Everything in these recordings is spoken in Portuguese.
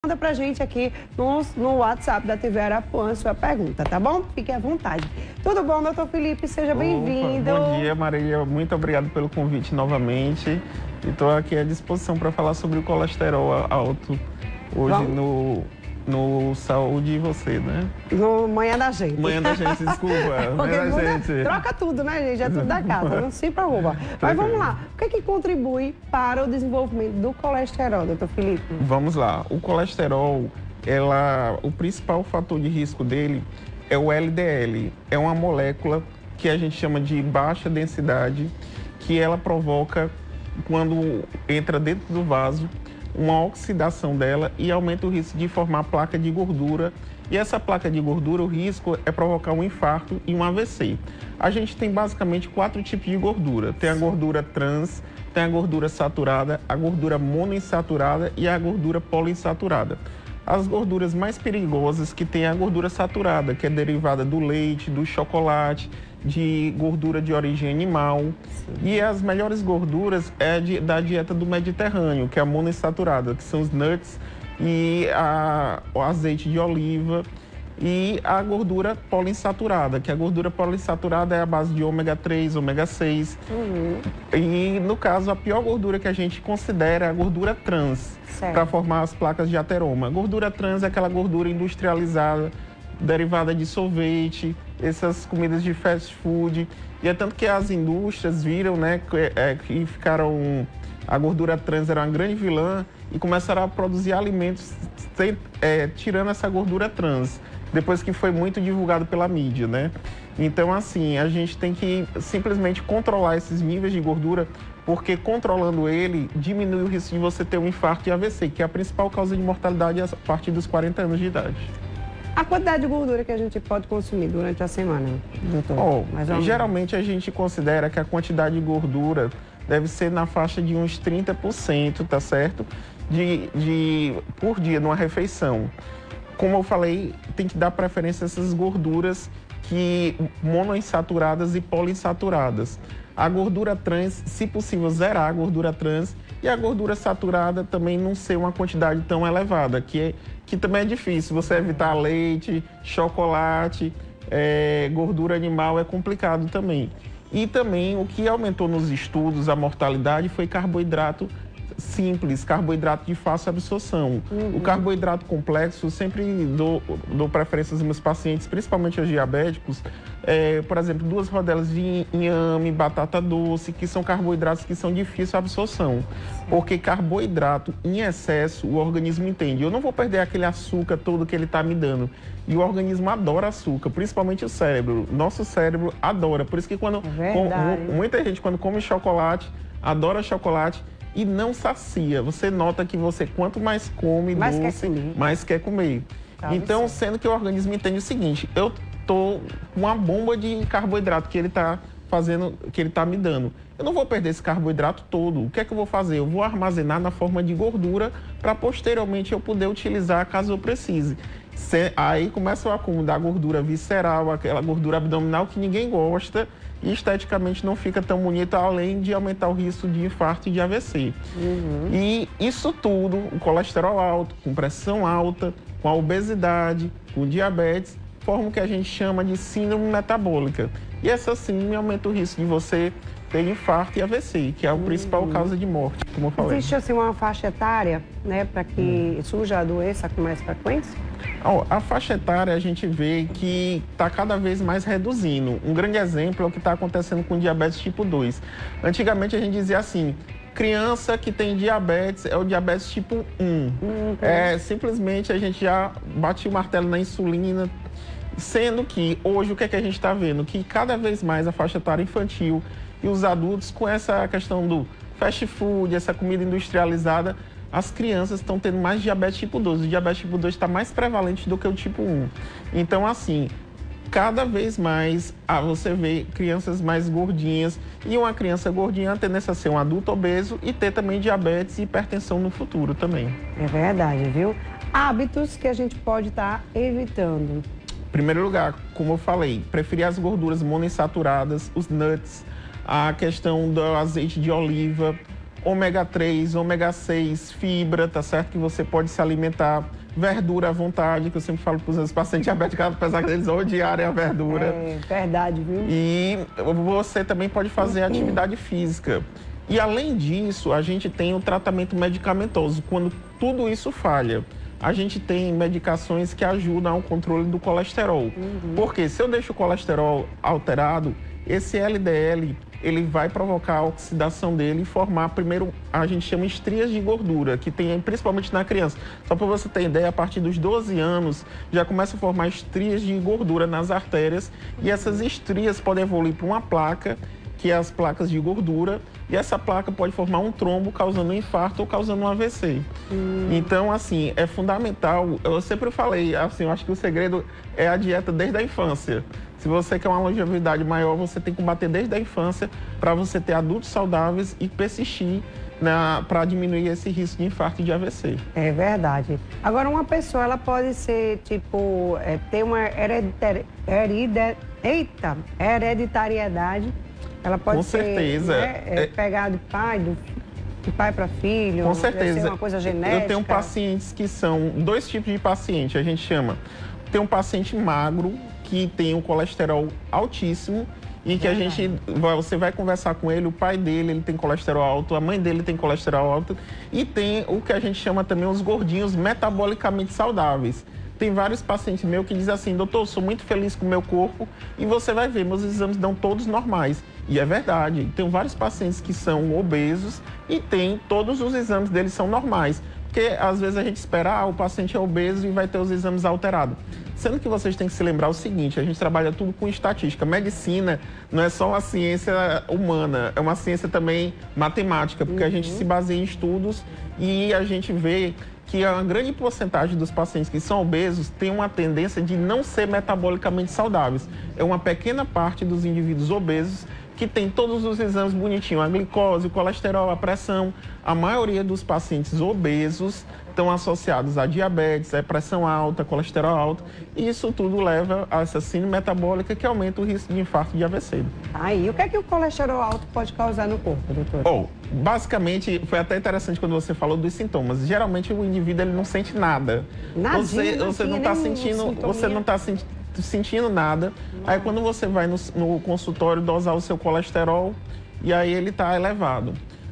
manda pra gente aqui no WhatsApp da TV Arapuã sua pergunta, tá bom? Fique à vontade. Tudo bom, doutor Felipe? Seja bem-vindo. Bom dia, Maria. Muito obrigado pelo convite novamente. E estou aqui à disposição para falar sobre o colesterol alto hoje no Saúde e Você, né? No Manhã da Gente. Manhã da Gente, desculpa. Manhã da Gente. Troca tudo, né, gente? É tudo da casa, não se preocupa. Mas vamos lá. O que é que contribui para o desenvolvimento do colesterol, doutor Felipe? Vamos lá. O colesterol, o principal fator de risco dele é o LDL. É uma molécula que a gente chama de baixa densidade, que ela provoca, quando entra dentro do vaso, uma oxidação dela e aumenta o risco de formar placa de gordura. E essa placa de gordura, o risco é provocar um infarto e um AVC. A gente tem basicamente 4 tipos de gordura. Tem a gordura trans, tem a gordura saturada, a gordura monoinsaturada e a gordura poliinsaturada. As gorduras mais perigosas que tem a gordura saturada, que é derivada do leite, do chocolate, de gordura de origem animal. Sim. E as melhores gorduras da dieta do Mediterrâneo, que é a monoinsaturada, que são os nuts e o azeite de oliva. E a gordura poliinsaturada, que a gordura poliinsaturada é a base de ômega 3, ômega 6. E, no caso, a pior gordura que a gente considera é a gordura trans, para formar as placas de ateroma. A gordura trans é aquela gordura industrializada, derivada de sorvete, essas comidas de fast food. E é tanto que as indústrias viram, né, que ficaram... A gordura trans era uma grande vilã e começaram a produzir alimentos tirando essa gordura trans, depois que foi muito divulgado pela mídia, né? Então, assim, a gente tem que simplesmente controlar esses níveis de gordura, porque controlando ele, diminui o risco de você ter um infarto e AVC, que é a principal causa de mortalidade a partir dos 40 anos de idade. A quantidade de gordura que a gente pode consumir durante a semana, doutor? Geralmente a gente considera que a quantidade de gordura deve ser na faixa de uns 30%, tá certo? Por dia, numa refeição. Como eu falei, tem que dar preferência a essas gorduras monoinsaturadas e poliinsaturadas. A gordura trans, se possível, zerar a gordura trans, e a gordura saturada também não ser uma quantidade tão elevada, que também é difícil. Você evitar leite, chocolate, gordura animal é complicado também. E também o que aumentou nos estudos a mortalidade foi carboidrato simples, carboidrato de fácil absorção. O carboidrato complexo, eu sempre dou preferência aos meus pacientes, principalmente aos diabéticos, por exemplo, 2 rodelas de inhame, batata doce, que são carboidratos que são difíceis de absorção. Porque carboidrato em excesso, o organismo entende. Eu não vou perder aquele açúcar todo que ele está me dando. E o organismo adora açúcar, principalmente o cérebro. Nosso cérebro adora. Por isso que muita gente, quando come chocolate, adora chocolate, e não sacia. Você nota que quanto mais come doce, mais quer comer. Então, sendo que o organismo entende o seguinte, eu tô com uma bomba de carboidrato que ele tá me dando. Eu não vou perder esse carboidrato todo. O que é que eu vou fazer? Eu vou armazenar na forma de gordura para posteriormente eu poder utilizar caso eu precise. Aí começa o acúmulo da gordura visceral, aquela gordura abdominal que ninguém gosta, e esteticamente não fica tão bonito, além de aumentar o risco de infarto e de AVC. E isso tudo, o colesterol alto, com pressão alta, com a obesidade, com diabetes, forma o que a gente chama de síndrome metabólica. E essa síndrome aumenta o risco de você ter infarto e AVC, que é a principal causa de morte, como eu falei. Existe assim uma faixa etária, né, para que surja a doença com mais frequência? A faixa etária a gente vê que está cada vez mais reduzindo. Um grande exemplo é o que está acontecendo com diabetes tipo 2. Antigamente a gente dizia assim, criança que tem diabetes é o diabetes tipo 1. Simplesmente a gente já bate o martelo na insulina, sendo que hoje o que é que a gente está vendo? Que cada vez mais a faixa etária infantil e os adultos, com essa questão do fast food, essa comida industrializada, as crianças estão tendo mais diabetes tipo 2. O diabetes tipo 2 está mais prevalente do que o tipo 1. Então, assim, cada vez mais você vê crianças mais gordinhas, e uma criança gordinha tem tendência a ser um adulto obeso e ter também diabetes e hipertensão no futuro também. É verdade, viu? Hábitos que a gente pode estar evitando. Em primeiro lugar, como eu falei, preferir as gorduras monoinsaturadas, os nuts, a questão do azeite de oliva, ômega 3, ômega 6, fibra, tá certo? Que você pode se alimentar, verdura à vontade, que eu sempre falo para os pacientes diabéticos, apesar que eles odiarem a verdura. É verdade, viu? E você também pode fazer atividade física. E além disso, a gente tem o tratamento medicamentoso. Quando tudo isso falha, a gente tem medicações que ajudam ao controle do colesterol. Porque se eu deixo o colesterol alterado, esse LDL, ele vai provocar a oxidação dele e formar, primeiro, a gente chama estrias de gordura, que tem principalmente na criança. Só para você ter ideia, a partir dos 12 anos, já começa a formar estrias de gordura nas artérias, e essas estrias podem evoluir para uma placa, que é as placas de gordura, e essa placa pode formar um trombo, causando um infarto ou causando um AVC. Então, assim, é fundamental. Eu sempre falei, assim, eu acho que o segredo é a dieta desde a infância. Se você quer uma longevidade maior, você tem que combater desde a infância para você ter adultos saudáveis e persistir para diminuir esse risco de infarto e de AVC. É verdade. Agora, uma pessoa, ela pode ser, tipo, ter uma hereditariedade. Ela pode Com certeza. Pegar de pai para filho. Com certeza. Ser uma coisa genética. Eu tenho pacientes que são dois tipos de paciente. A gente chama. Tem um paciente magro que tem um colesterol altíssimo e que você vai conversar com ele, o pai dele, ele tem colesterol alto, a mãe dele tem colesterol alto, e tem o que a gente chama também os gordinhos metabolicamente saudáveis. Tem vários pacientes meus que dizem assim: doutor, sou muito feliz com o meu corpo, e você vai ver, meus exames dão todos normais. E é verdade, tem vários pacientes que são obesos e todos os exames deles são normais. Porque às vezes a gente espera, o paciente é obeso e vai ter os exames alterados. Sendo que vocês têm que se lembrar o seguinte: a gente trabalha tudo com estatística. Medicina não é só uma ciência humana, é uma ciência também matemática, porque a gente se baseia em estudos e a gente vê que a grande porcentagem dos pacientes que são obesos tem uma tendência de não ser metabolicamente saudáveis. É uma pequena parte dos indivíduos obesos que tem todos os exames bonitinhos, a glicose, o colesterol, a pressão. A maioria dos pacientes obesos estão associados a diabetes, a pressão alta, colesterol alto, e isso tudo leva a essa síndrome metabólica que aumenta o risco de infarto e de AVC. E o que é que o colesterol alto pode causar no corpo, doutor? Basicamente, foi até interessante quando você falou dos sintomas. Geralmente o indivíduo ele não sente nada. Você não está sentindo nada. Aí quando você vai no consultório dosar o seu colesterol, e aí ele está elevado.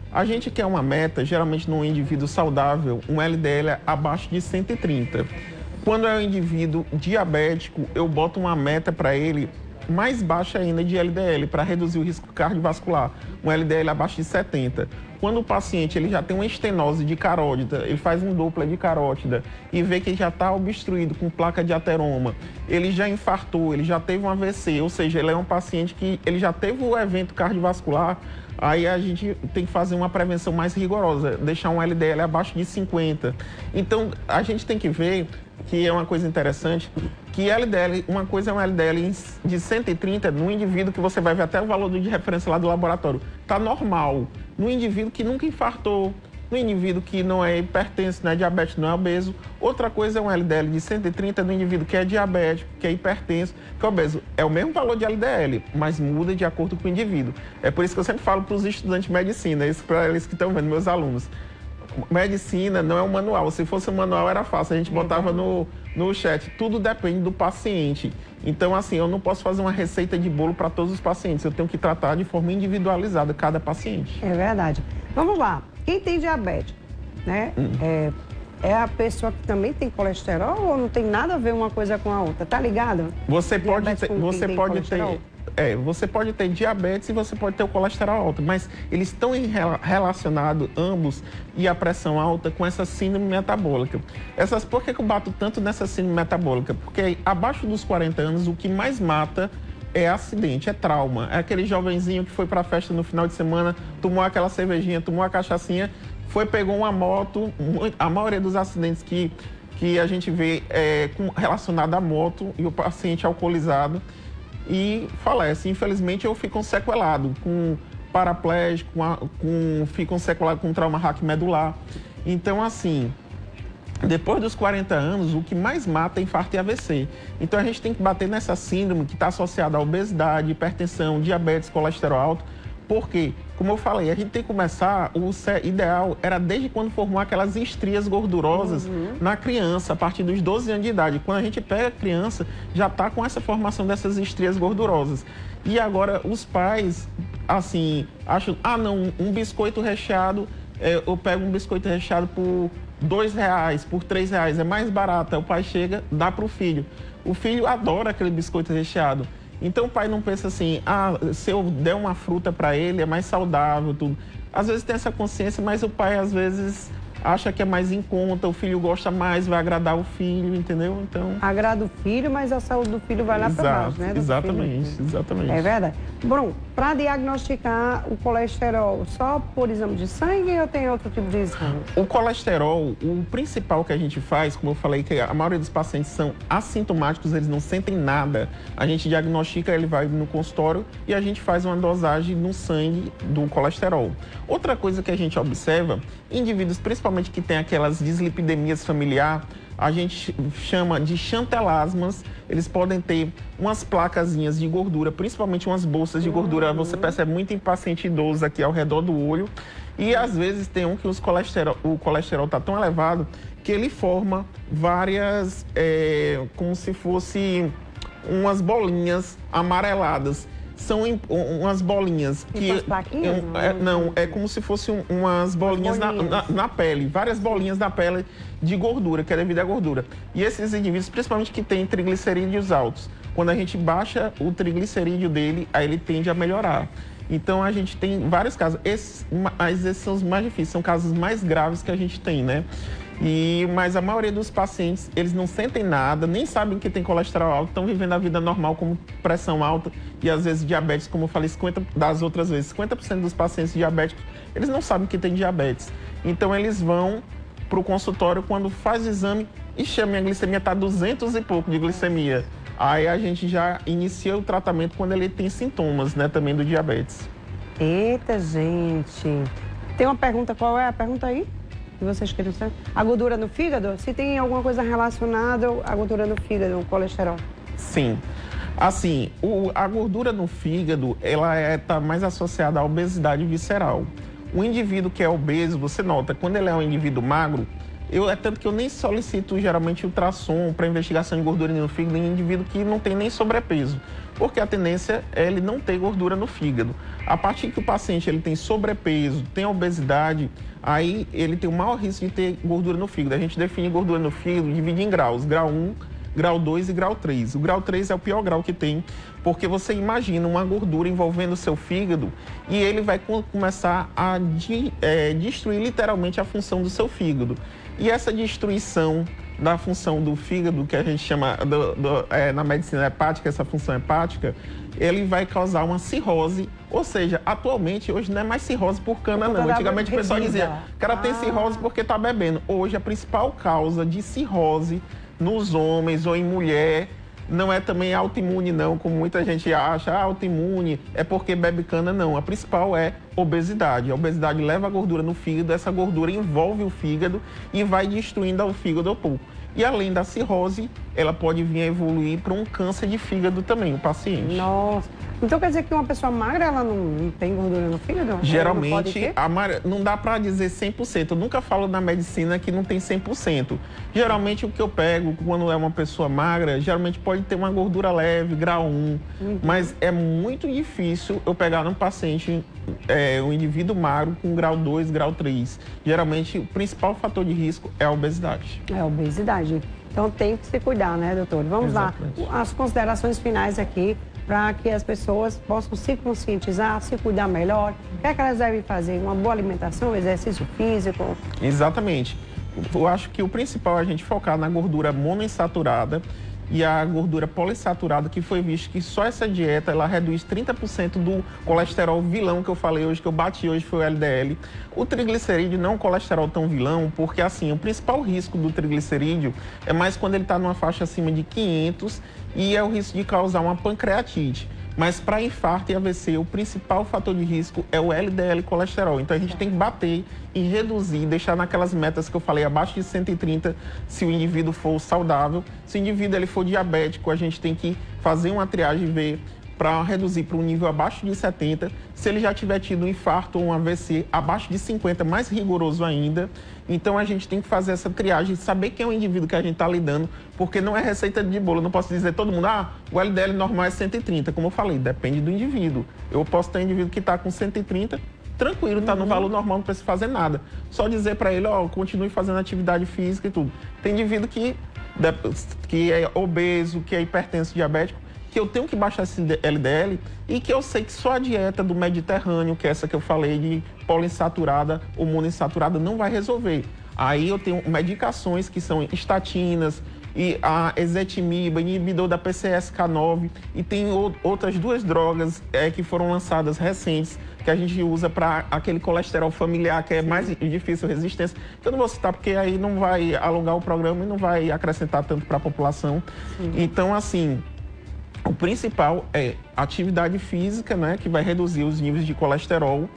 A gente quer uma meta, geralmente num indivíduo saudável, um LDL abaixo de 130. Quando é um indivíduo diabético, eu boto uma meta para ele mais baixa ainda de LDL, para reduzir o risco cardiovascular, um LDL abaixo de 70. Quando o paciente ele já tem uma estenose de carótida, ele faz um Doppler de carótida e vê que já está obstruído com placa de ateroma, ele já infartou, ele já teve um AVC, ou seja, ele é um paciente que ele já teve o evento cardiovascular, aí a gente tem que fazer uma prevenção mais rigorosa, deixar um LDL abaixo de 50. Então, a gente tem que ver que é uma coisa interessante, que LDL, uma coisa é um LDL de 130 no indivíduo que você vai ver até o valor de referência lá do laboratório. Está normal. No indivíduo que nunca infartou, no indivíduo que não é hipertenso, não é diabético, não é obeso. Outra coisa é um LDL de 130 no indivíduo que é diabético, que é hipertenso, que é obeso. É o mesmo valor de LDL, mas muda de acordo com o indivíduo. É por isso que eu sempre falo para os estudantes de medicina, isso para eles que estão vendo, meus alunos. Medicina não é um manual. Se fosse um manual era fácil, a gente botava no chat. Tudo depende do paciente. Então, assim, eu não posso fazer uma receita de bolo para todos os pacientes. Eu tenho que tratar de forma individualizada cada paciente. É verdade. Vamos lá. Quem tem diabetes, né? É a pessoa que também tem colesterol ou não tem nada a ver uma coisa com a outra? Tá ligado? Você pode ter diabetes e você pode ter o colesterol alto, mas eles estão relacionados, ambos, e a pressão alta com essa síndrome metabólica. Por que eu bato tanto nessa síndrome metabólica? Porque abaixo dos 40 anos, o que mais mata é acidente, é trauma. É aquele jovenzinho que foi para a festa no final de semana, tomou aquela cervejinha, tomou a cachaçinha, pegou uma moto. A maioria dos acidentes que a gente vê é relacionado à moto e o paciente alcoolizado e falece. Infelizmente, ou ficam sequelados, com paraplégico, ficam sequelados com trauma raquimedular. Então, assim, depois dos 40 anos, o que mais mata é infarto e AVC. Então, a gente tem que bater nessa síndrome que está associada à obesidade, hipertensão, diabetes, colesterol alto, Por quê? Como eu falei, a gente tem que começar, o ideal era desde quando formou aquelas estrias gordurosas na criança, a partir dos 12 anos de idade. Quando a gente pega a criança, já está com essa formação dessas estrias gordurosas. E agora os pais, assim, acham, não, um biscoito recheado, eu pego um biscoito recheado por R$2, por R$3, é mais barato. Aí o pai chega, dá para o filho. O filho adora aquele biscoito recheado. Então o pai não pensa assim, se eu der uma fruta para ele é mais saudável, tudo. Às vezes tem essa consciência, mas o pai às vezes acha que é mais em conta, o filho gosta mais, vai agradar o filho, entendeu? Então... Agrada o filho, mas a saúde do filho vai lá para baixo, né? Exatamente. É verdade. Bruno, para diagnosticar o colesterol, só por exame de sangue ou tem outro tipo de exame? O colesterol, o principal que a gente faz, como eu falei, que a maioria dos pacientes são assintomáticos, eles não sentem nada. A gente diagnostica, ele vai no consultório e a gente faz uma dosagem no sangue do colesterol. Outra coisa que a gente observa, indivíduos principalmente que têm aquelas dislipidemias familiar, a gente chama de chantelasmas, eles podem ter umas placazinhas de gordura, principalmente umas bolsas de gordura, você percebe muito em paciente idoso aqui ao redor do olho, e às vezes tem que o colesterol está tão elevado que ele forma várias, como se fosse umas bolinhas amareladas. São umas bolinhas que... Não, é como se fossem umas bolinhas na pele. Várias bolinhas na pele de gordura, que é devido à gordura. E esses indivíduos, principalmente que têm triglicerídeos altos, quando a gente baixa o triglicerídeo dele, aí ele tende a melhorar. Então a gente tem vários casos. Esses são os mais difíceis, são casos mais graves que a gente tem, né? Mas a maioria dos pacientes, eles não sentem nada, nem sabem que tem colesterol alto, estão vivendo a vida normal como pressão alta e às vezes diabetes, como eu falei 50% dos pacientes diabéticos, eles não sabem que tem diabetes. Então eles vão para o consultório quando faz o exame e minha glicemia está 200 e pouco de glicemia. Aí a gente já inicia o tratamento quando ele tem sintomas, né, também do diabetes. Eita, gente. Tem uma pergunta, qual é a pergunta aí? Que vocês querem saber? A gordura no fígado? Se tem alguma coisa relacionada à gordura no fígado, o colesterol? Sim. Assim, a gordura no fígado, ela está mais associada à obesidade visceral. O indivíduo que é obeso, você nota, quando ele é um indivíduo magro, é tanto que eu nem solicito geralmente ultrassom para investigação de gordura no fígado em indivíduo que não tem nem sobrepeso, porque a tendência é ele não ter gordura no fígado. A partir que o paciente ele tem sobrepeso, tem obesidade, aí ele tem o maior risco de ter gordura no fígado. A gente define gordura no fígado, divide em graus, grau 1, grau 2 e grau 3. O grau 3 é o pior grau que tem, porque você imagina uma gordura envolvendo o seu fígado e ele vai começar a destruir literalmente a função do seu fígado. E essa destruição da função do fígado, que a gente chama na medicina hepática, essa função hepática, ele vai causar uma cirrose, ou seja, atualmente, hoje não é mais cirrose por cana, não. Antigamente o pessoal dizia, o cara tem cirrose porque está bebendo. Hoje a principal causa de cirrose nos homens ou em mulher não é também autoimune, não, como muita gente acha, autoimune é porque bebe cana, não. A principal é obesidade. A obesidade leva a gordura no fígado, essa gordura envolve o fígado e vai destruindo o fígado ao pouco. E além da cirrose, ela pode vir a evoluir para um câncer de fígado também, o paciente. Nossa. Então quer dizer que uma pessoa magra, ela não tem gordura no fígado? Geralmente, não dá para dizer 100%. Eu nunca falo na medicina que não tem 100%. Geralmente, o que eu pego quando é uma pessoa magra, geralmente pode ter uma gordura leve, grau 1. Mas é muito difícil eu pegar num paciente, um indivíduo magro com grau 2, grau 3. Geralmente, o principal fator de risco é a obesidade. É a obesidade. Então tem que se cuidar, né, doutor? Vamos Exatamente. Lá. As considerações finais aqui para que as pessoas possam se conscientizar, se cuidar melhor. O que é que elas devem fazer? Uma boa alimentação, exercício físico? Exatamente. Eu acho que o principal é a gente focar na gordura monoinsaturada e a gordura polissaturada, que foi visto que só essa dieta ela reduz 30% do colesterol vilão que eu falei hoje, que eu bati hoje, foi o LDL. O triglicerídeo não é um colesterol tão vilão, porque assim, o principal risco do triglicerídeo é mais quando ele está numa faixa acima de 500 e é o risco de causar uma pancreatite. Mas para infarto e AVC, o principal fator de risco é o LDL colesterol. Então a gente tem que bater e reduzir, deixar naquelas metas que eu falei, abaixo de 130, se o indivíduo for saudável. Se o indivíduo ele for diabético, a gente tem que fazer uma triagem e ver para reduzir para um nível abaixo de 70, se ele já tiver tido um infarto ou um AVC abaixo de 50, mais rigoroso ainda. Então a gente tem que fazer essa triagem, saber quem é o indivíduo que a gente está lidando, porque não é receita de bolo. Eu não posso dizer todo mundo, o LDL normal é 130, como eu falei, depende do indivíduo. Eu posso ter um indivíduo que está com 130, tranquilo, está no valor normal, não precisa fazer nada. Só dizer para ele, continue fazendo atividade física e tudo. Tem indivíduo que é obeso, que é hipertenso, diabético, que eu tenho que baixar esse LDL e que eu sei que só a dieta do Mediterrâneo, que é essa que eu falei de poliinsaturada ou monoinsaturada, não vai resolver. Aí eu tenho medicações que são estatinas, e a ezetimiba, inibidor da PCSK9, e tem outras 2 drogas que foram lançadas recentes, que a gente usa para aquele colesterol familiar, que é mais difícil resistência. Eu não vou citar porque aí não vai alongar o programa e não vai acrescentar tanto para a população. Então, assim, o principal é atividade física, né, que vai reduzir os níveis de colesterol,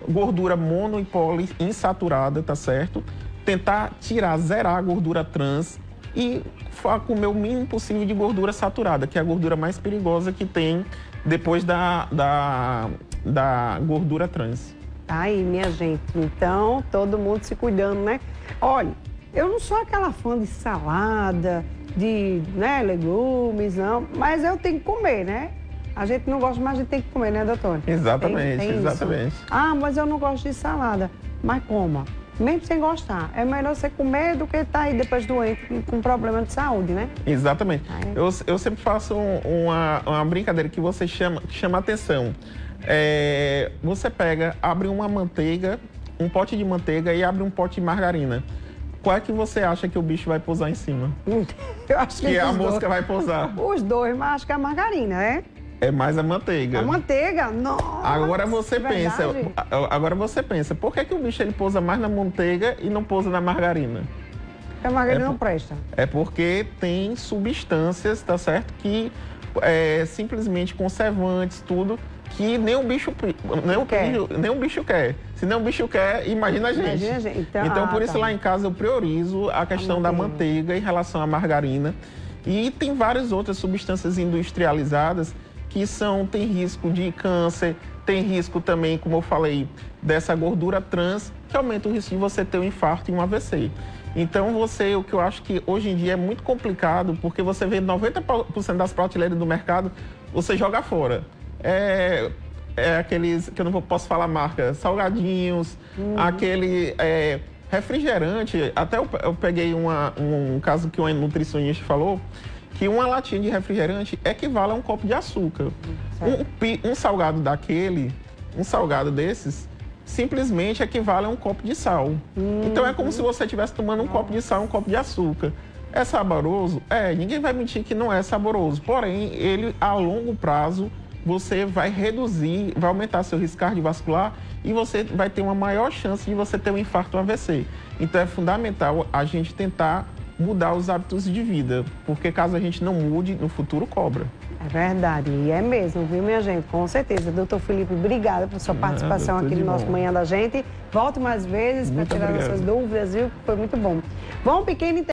gordura mono e poliinsaturada, tá certo? Tentar zerar a gordura trans e comer o mínimo possível de gordura saturada, que é a gordura mais perigosa que tem depois da gordura trans. Tá aí, minha gente. Então, todo mundo se cuidando, né? Olha, eu não sou aquela fã de salada, de legumes, não, mas eu tenho que comer, né? A gente não gosta, mas a gente tem que comer, né, doutor? Exatamente, exatamente. Isso. Mas eu não gosto de salada. Mas coma. Mesmo sem gostar. É melhor você comer do que estar aí depois doente com problema de saúde, né? Exatamente. Eu sempre faço uma brincadeira que você chama atenção. Você abre uma manteiga, um pote de manteiga e abre um pote de margarina. Qual é que você acha que o bicho vai pousar em cima? Eu acho que a mosca vai pousar. Os dois, mas acho que é a margarina, né? É mais a manteiga. A manteiga? Nossa! Agora você pensa, por que o bicho ele pousa mais na manteiga e não pousa na margarina? Porque a margarina não presta. É porque tem substâncias, tá certo? Que simplesmente conservantes, tudo, que nem o bicho quer. Se nem o bicho quer, imagina a gente. Então por isso lá em casa eu priorizo a questão da manteiga em relação à margarina. E tem várias outras substâncias industrializadas que tem risco de câncer, tem risco também, como eu falei, dessa gordura trans, que aumenta o risco de você ter um infarto e um AVC. Então o que eu acho que hoje em dia é muito complicado, porque você vê 90% das prateleiras do mercado, você joga fora. Aqueles, que eu não posso falar marca, salgadinhos, aquele refrigerante. Até eu peguei um caso que um nutricionista falou, que uma latinha de refrigerante equivale a um copo de açúcar. Um salgado desses, simplesmente equivale a um copo de sal. Então é como se você estivesse tomando um copo de sal e um copo de açúcar. É saboroso? Ninguém vai mentir que não é saboroso. Porém, ele a longo prazo, você vai reduzir, vai aumentar seu risco cardiovascular e você vai ter uma maior chance de você ter um infarto ou AVC. Então é fundamental a gente tentar mudar os hábitos de vida, porque caso a gente não mude, no futuro cobra. É verdade, e é mesmo, viu, minha gente? Com certeza. Doutor Felipe, obrigada por sua participação aqui no nosso Manhã da Gente. Volte mais vezes para tirar nossas dúvidas, viu? Foi muito bom. Vamos pequeno